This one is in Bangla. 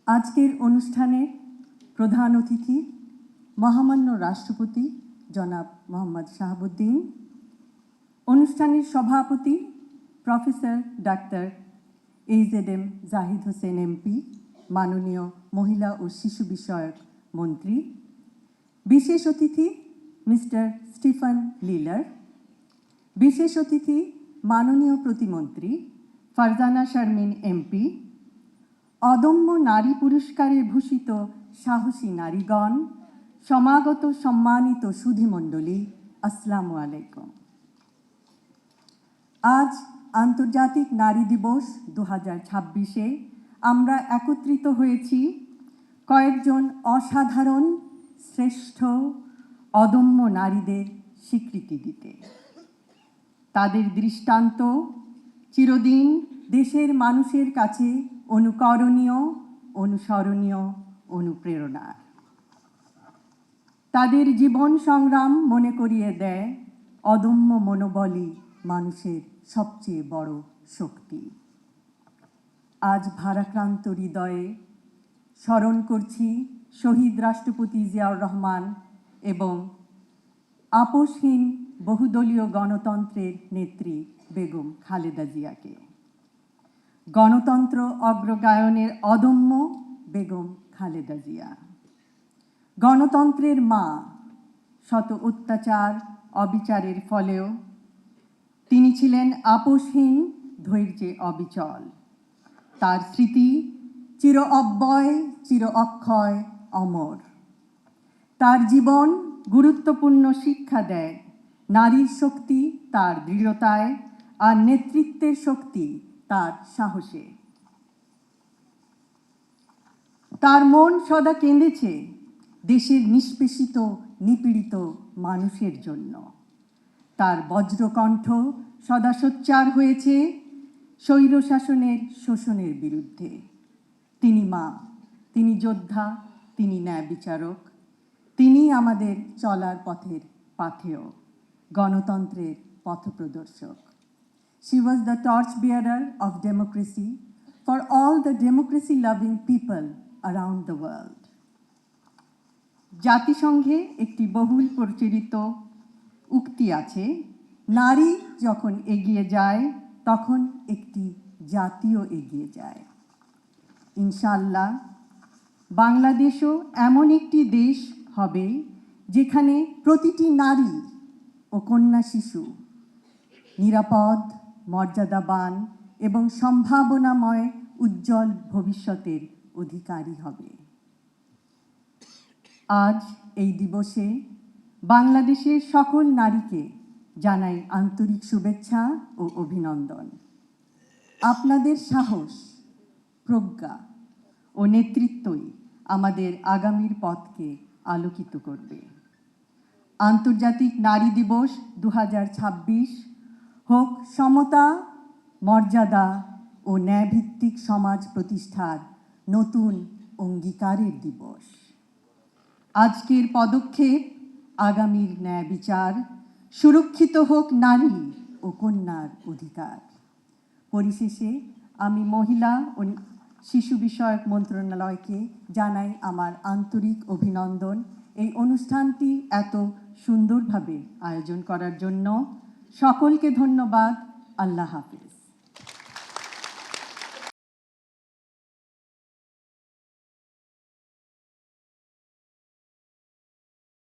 আজকের অনুষ্ঠানে প্রধান অতিথি মহামান্য রাষ্ট্রপতি জনাব মোহাম্মদ শাহাবুদ্দিন, অনুষ্ঠানের সভাপতি professor doctor AZM Zahid Hossain MP, মাননীয় মহিলা ও শিশু বিষয়ক মন্ত্রী, বিশেষ অতিথি মিস্টার স্টিফেন লিলার, বিশেষ অতিথি মাননীয় প্রতিমন্ত্রী ফারজানা শারমিন এমপি, অদম্য নারী পুরস্কারে ভূষিত সাহসী নারীগণ, সমাগত সম্মানিত সুধীমণ্ডলী, আসসালামু আলাইকুম। আজ আন্তর্জাতিক নারী দিবস 2026-এ আমরা একত্রিত হয়েছি কয়েকজন অসাধারণ শ্রেষ্ঠ অদম্য নারীদের স্বীকৃতি দিতে। তাদের দৃষ্টান্ত চিরদিন দেশের মানুষের কাছে অনুকরণীয়, অনুসরণীয়, অনুপ্রেরণা। তাদের জীবন সংগ্রাম মনে করিয়ে দেয় অদম্য মনোবলই মানুষের সবচেয়ে বড় শক্তি। আজ ভারাক্রান্ত হৃদয়ে স্মরণ করছি শহীদ রাষ্ট্রপতি জিয়াউর রহমান এবং আপোষহীন বহুদলীয় গণতন্ত্রের নেত্রী বেগম খালেদা জিয়াকে। গণতন্ত্র অগ্রগায়নের অদম্য বেগম খালেদা জিয়া, গণতন্ত্রের মা। শত অত্যাচার অবিচারের ফলেও তিনি ছিলেন আপোষহীন, ধৈর্যে অবিচল। তার স্মৃতি চির অব্যয়, চির অক্ষয়, অমর। তার জীবন গুরুত্বপূর্ণ শিক্ষা দেয় নারীর শক্তি তার দৃঢ়তায়, আর নেতৃত্বের শক্তি তার সাহসে। তার মন সদা কেঁদেছে দেশের নিষ্পেষিত নিপীড়িত মানুষের জন্য। তার বজ্রকণ্ঠ সদা সোচ্চার হয়েছে স্বৈরশাসনের শোষণের বিরুদ্ধে। তিনি মা, তিনি যোদ্ধা, তিনি ন্যায় বিচারক, তিনি আমাদের চলার পথের পাথেয়, গণতন্ত্রের পথপ্রদর্শক। She was the torchbearer of democracy for all the democracy-loving people around the world. জাতিসংঘে একটি বহুল প্রচলিত উক্তি আছে, নারী যখন এগিয়ে যায় তখন একটি জাতিও এগিয়ে যায়। ইনশাআল্লাহ বাংলাদেশও এমন একটি দেশ হবে যেখানে প্রতিটি নারী ও কন্যা শিশু নিরাপদ, মর্যাদাবান এবং সম্ভাবনাময় উজ্জ্বল ভবিষ্যতের অধিকারী হবে। আজ এই দিবসে বাংলাদেশের সকল নারীকে জানাই আন্তরিক শুভেচ্ছা ও অভিনন্দন। আপনাদের সাহস, প্রজ্ঞা ও নেতৃত্বই আমাদের আগামীর পথকে আলোকিত করবে। আন্তর্জাতিক নারী দিবস 2026 হোক সমতা, মর্যাদা ও ন্যায়ভিত্তিক সমাজ প্রতিষ্ঠার নতুন অঙ্গীকারের দিবস। আজকের পদক্ষেপ আগামীর ন্যায় বিচার, সুরক্ষিত হোক নারী ও কন্যার অধিকার। পরিশেষে আমি মহিলা ও শিশু বিষয়ক মন্ত্রণালয়কে জানাই আমার আন্তরিক অভিনন্দন এই অনুষ্ঠানটি এত সুন্দরভাবে আয়োজন করার জন্য। সকলকে ধন্যবাদ। আল্লাহ হাফেজ।